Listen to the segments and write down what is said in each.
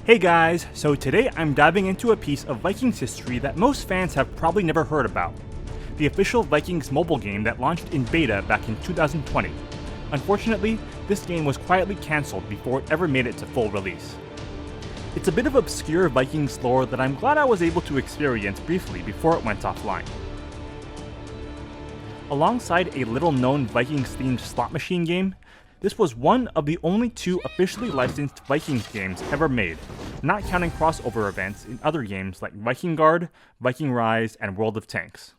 Hey guys, so today I'm diving into a piece of Vikings history that most fans have probably never heard about. The official Vikings mobile game that launched in beta back in 2020. Unfortunately, this game was quietly cancelled before it ever made it to full release. It's a bit of obscure Vikings lore that I'm glad I was able to experience briefly before it went offline. Alongside a little-known Vikings-themed slot machine game, this was one of the only two officially licensed Vikings games ever made, not counting crossover events in other games like Viking Guard, Viking Rise, and World of Tanks.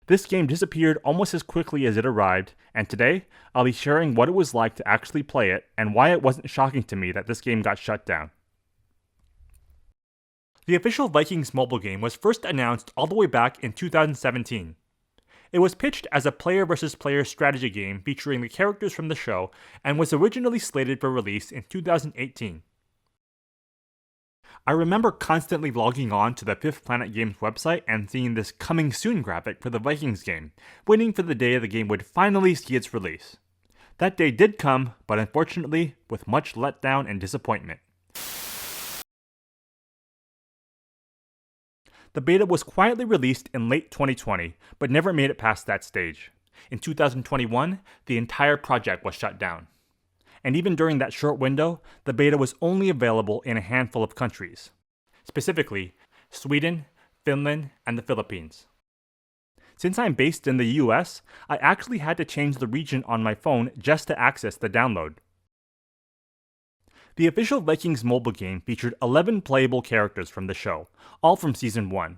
This game disappeared almost as quickly as it arrived, and today, I'll be sharing what it was like to actually play it and why it wasn't shocking to me that this game got shut down. The official Vikings mobile game was first announced all the way back in 2017. It was pitched as a player versus player strategy game featuring the characters from the show and was originally slated for release in 2018. I remember constantly logging on to the Fifth Planet Games website and seeing this coming soon graphic for the Vikings game, waiting for the day the game would finally see its release. That day did come, but unfortunately, with much letdown and disappointment. The beta was quietly released in late 2020, but never made it past that stage. In 2021, the entire project was shut down. And even during that short window, the beta was only available in a handful of countries. Specifically, Sweden, Finland, and the Philippines. Since I'm based in the US, I actually had to change the region on my phone just to access the download. The official Vikings mobile game featured 11 playable characters from the show, all from Season 1.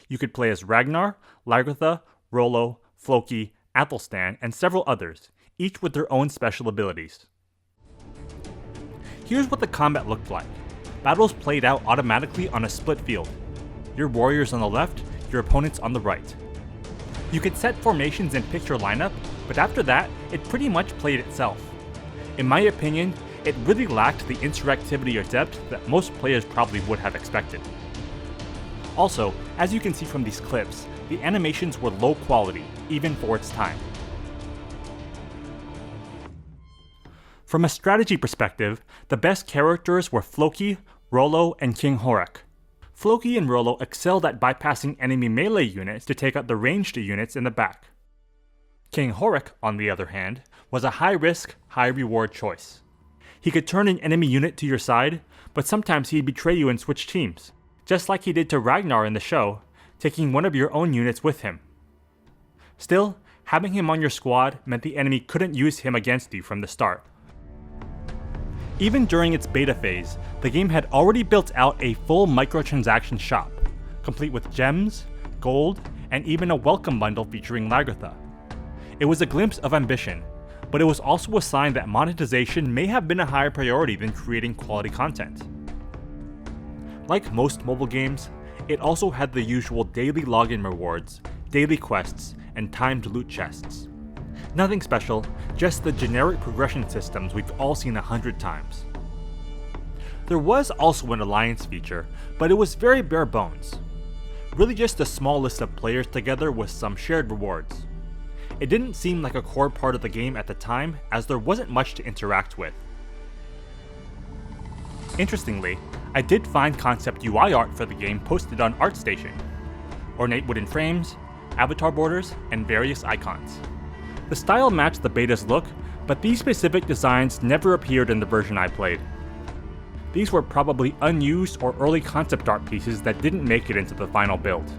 You could play as Ragnar, Lagertha, Rollo, Floki, Athelstan, and several others, each with their own special abilities. Here's what the combat looked like. Battles played out automatically on a split field. Your warriors on the left, your opponents on the right. You could set formations and pick your lineup, but after that, it pretty much played itself. In my opinion, it really lacked the interactivity or depth that most players probably would have expected. Also, as you can see from these clips, the animations were low quality, even for its time. From a strategy perspective, the best characters were Floki, Rollo, and King Horik. Floki and Rollo excelled at bypassing enemy melee units to take out the ranged units in the back. King Horik, on the other hand, was a high-risk, high-reward choice. He could turn an enemy unit to your side, but sometimes he'd betray you and switch teams, just like he did to Ragnar in the show, taking one of your own units with him. Still, having him on your squad meant the enemy couldn't use him against you from the start. Even during its beta phase, the game had already built out a full microtransaction shop, complete with gems, gold, and even a welcome bundle featuring Lagertha. It was a glimpse of ambition, but it was also a sign that monetization may have been a higher priority than creating quality content. Like most mobile games, it also had the usual daily login rewards, daily quests, and timed loot chests. Nothing special, just the generic progression systems we've all seen 100 times. There was also an alliance feature, but it was very bare bones. Really just a small list of players together with some shared rewards. It didn't seem like a core part of the game at the time, as there wasn't much to interact with. Interestingly, I did find concept UI art for the game posted on ArtStation. Ornate wooden frames, avatar borders, and various icons. The style matched the beta's look, but these specific designs never appeared in the version I played. These were probably unused or early concept art pieces that didn't make it into the final build.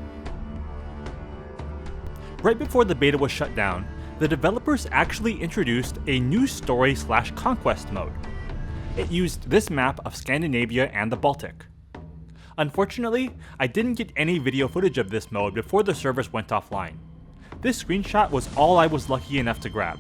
Right before the beta was shut down, the developers actually introduced a new story/conquest mode. It used this map of Scandinavia and the Baltic. Unfortunately, I didn't get any video footage of this mode before the servers went offline. This screenshot was all I was lucky enough to grab.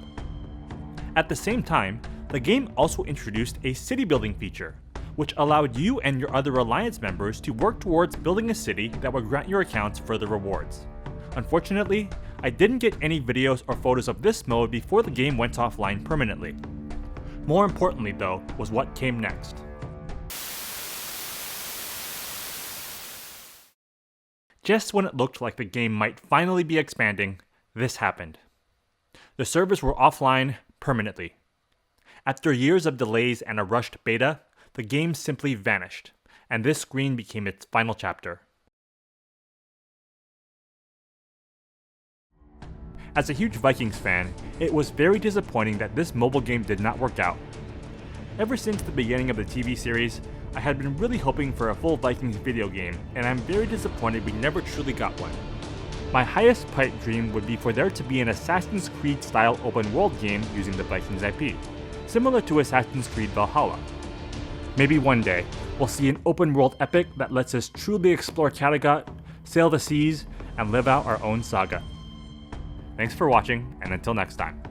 At the same time, the game also introduced a city building feature, which allowed you and your other alliance members to work towards building a city that would grant your accounts further rewards. Unfortunately, I didn't get any videos or photos of this mode before the game went offline permanently. More importantly though, was what came next. Just when it looked like the game might finally be expanding, this happened. The servers were offline permanently. After years of delays and a rushed beta, the game simply vanished, and this screen became its final chapter. As a huge Vikings fan, it was very disappointing that this mobile game did not work out. Ever since the beginning of the TV series, I had been really hoping for a full Vikings video game, and I'm very disappointed we never truly got one. My highest pipe dream would be for there to be an Assassin's Creed style open world game using the Vikings IP, similar to Assassin's Creed Valhalla. Maybe one day, we'll see an open world epic that lets us truly explore Kattegat, sail the seas, and live out our own saga. Thanks for watching, and until next time.